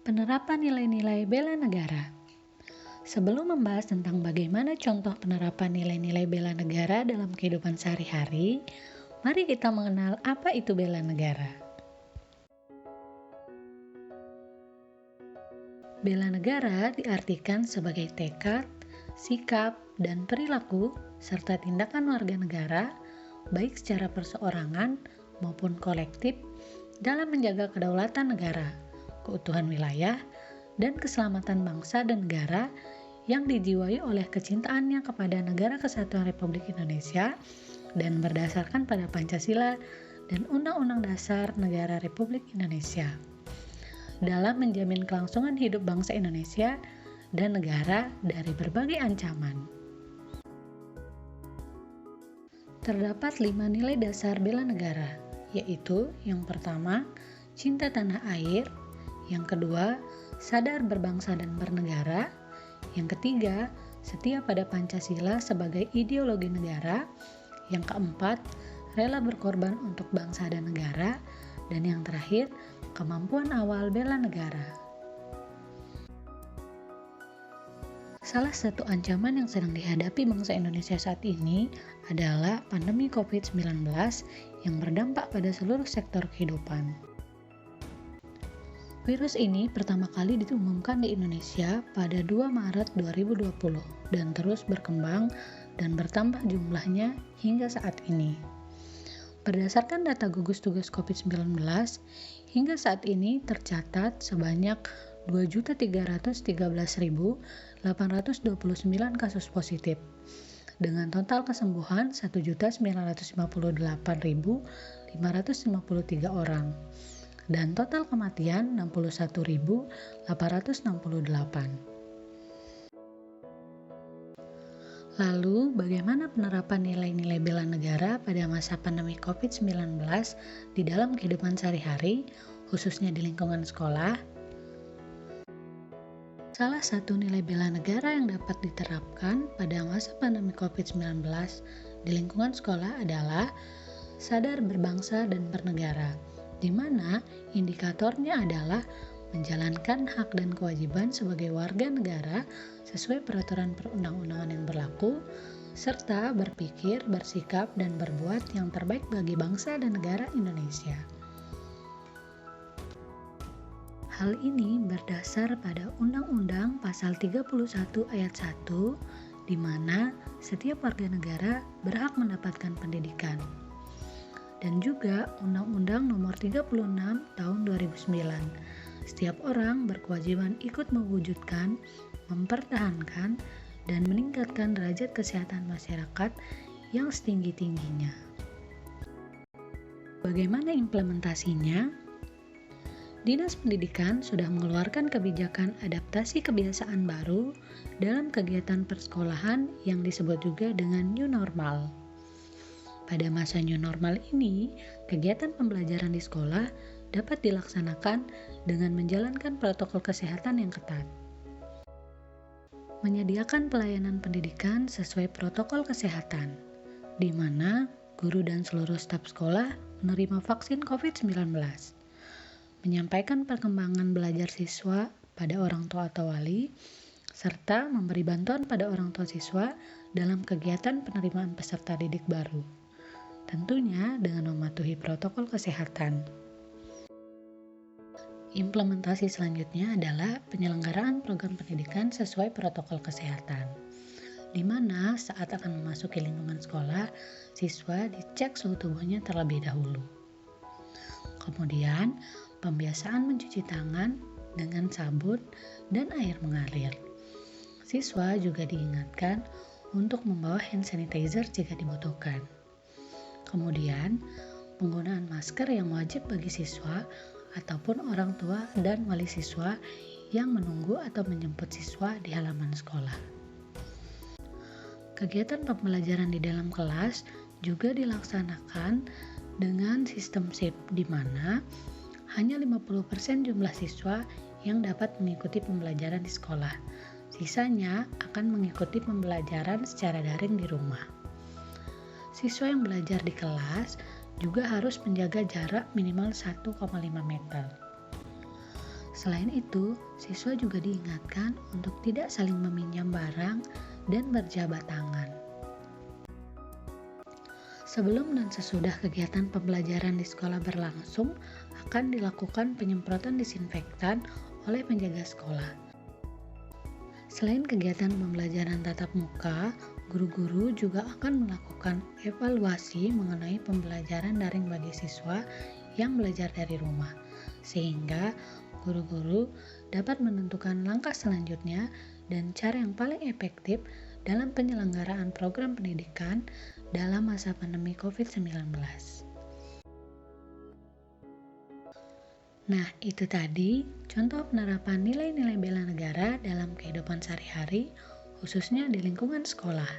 Penerapan nilai-nilai bela negara. Sebelum membahas tentang bagaimana contoh penerapan nilai-nilai bela negara dalam kehidupan sehari-hari, mari kita mengenal apa itu bela negara. Bela negara diartikan sebagai tekad, sikap, dan perilaku serta tindakan warga negara, baik secara perseorangan maupun kolektif, dalam menjaga kedaulatan negara, keutuhan wilayah, dan keselamatan bangsa dan negara yang dijiwai oleh kecintaannya kepada Negara Kesatuan Republik Indonesia dan berdasarkan pada Pancasila dan Undang-Undang Dasar Negara Republik Indonesia dalam menjamin kelangsungan hidup bangsa Indonesia dan negara dari berbagai ancaman. Terdapat 5 nilai dasar bela negara, yaitu yang pertama, cinta tanah air, yang kedua, sadar berbangsa dan bernegara, yang ketiga, setia pada Pancasila sebagai ideologi negara, yang keempat, rela berkorban untuk bangsa dan negara, dan yang terakhir, kemampuan awal bela negara. Salah satu ancaman yang sedang dihadapi bangsa Indonesia saat ini adalah pandemi COVID-19 yang berdampak pada seluruh sektor kehidupan. Virus ini pertama kali diumumkan di Indonesia pada 2 Maret 2020 dan terus berkembang dan bertambah jumlahnya hingga saat ini. Berdasarkan data gugus tugas COVID-19, hingga saat ini tercatat sebanyak 2.313.829 kasus positif, dengan total kesembuhan 1.958.553 orang, dan total kematian 61.868. Lalu, bagaimana penerapan nilai-nilai bela negara pada masa pandemi COVID-19 di dalam kehidupan sehari-hari, khususnya di lingkungan sekolah? Salah satu nilai bela negara yang dapat diterapkan pada masa pandemi COVID-19 di lingkungan sekolah adalah sadar berbangsa dan bernegara, di mana indikatornya adalah menjalankan hak dan kewajiban sebagai warga negara sesuai peraturan perundang-undangan yang berlaku, serta berpikir, bersikap, dan berbuat yang terbaik bagi bangsa dan negara Indonesia. Hal ini berdasar pada Undang-Undang Pasal 31 Ayat 1, di mana setiap warga negara berhak mendapatkan pendidikan. Dan juga Undang-Undang Nomor 36 Tahun 2009. Setiap orang berkewajiban ikut mewujudkan, mempertahankan, dan meningkatkan derajat kesehatan masyarakat yang setinggi-tingginya. Bagaimana implementasinya? Dinas Pendidikan sudah mengeluarkan kebijakan adaptasi kebiasaan baru dalam kegiatan persekolahan yang disebut juga dengan New Normal. Pada masa new normal ini, kegiatan pembelajaran di sekolah dapat dilaksanakan dengan menjalankan protokol kesehatan yang ketat. Menyediakan pelayanan pendidikan sesuai protokol kesehatan, di mana guru dan seluruh staf sekolah menerima vaksin COVID-19. Menyampaikan perkembangan belajar siswa pada orang tua atau wali, serta memberi bantuan pada orang tua siswa dalam kegiatan penerimaan peserta didik baru. Tentunya dengan mematuhi protokol kesehatan. Implementasi selanjutnya adalah penyelenggaraan program pendidikan sesuai protokol kesehatan, di mana saat akan memasuki lingkungan sekolah, siswa dicek suhu tubuhnya terlebih dahulu. Kemudian, pembiasaan mencuci tangan dengan sabun dan air mengalir. Siswa juga diingatkan untuk membawa hand sanitizer jika dibutuhkan. Kemudian, penggunaan masker yang wajib bagi siswa ataupun orang tua dan wali siswa yang menunggu atau menjemput siswa di halaman sekolah. Kegiatan pembelajaran di dalam kelas juga dilaksanakan dengan sistem shift, di mana hanya 50% jumlah siswa yang dapat mengikuti pembelajaran di sekolah. Sisanya akan mengikuti pembelajaran secara daring di rumah. Siswa yang belajar di kelas juga harus menjaga jarak minimal 1,5 meter. Selain itu, siswa juga diingatkan untuk tidak saling meminjam barang dan berjabat tangan. Sebelum dan sesudah kegiatan pembelajaran di sekolah berlangsung, akan dilakukan penyemprotan disinfektan oleh penjaga sekolah. Selain kegiatan pembelajaran tatap muka, guru-guru juga akan melakukan evaluasi mengenai pembelajaran daring bagi siswa yang belajar dari rumah, sehingga guru-guru dapat menentukan langkah selanjutnya dan cara yang paling efektif dalam penyelenggaraan program pendidikan dalam masa pandemi COVID-19. Nah, itu tadi contoh penerapan nilai-nilai bela negara dalam kehidupan sehari-hari, khususnya di lingkungan sekolah.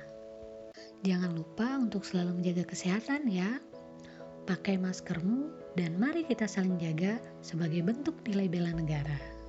Jangan lupa untuk selalu menjaga kesehatan ya. Pakai maskermu dan mari kita saling jaga sebagai bentuk nilai bela negara.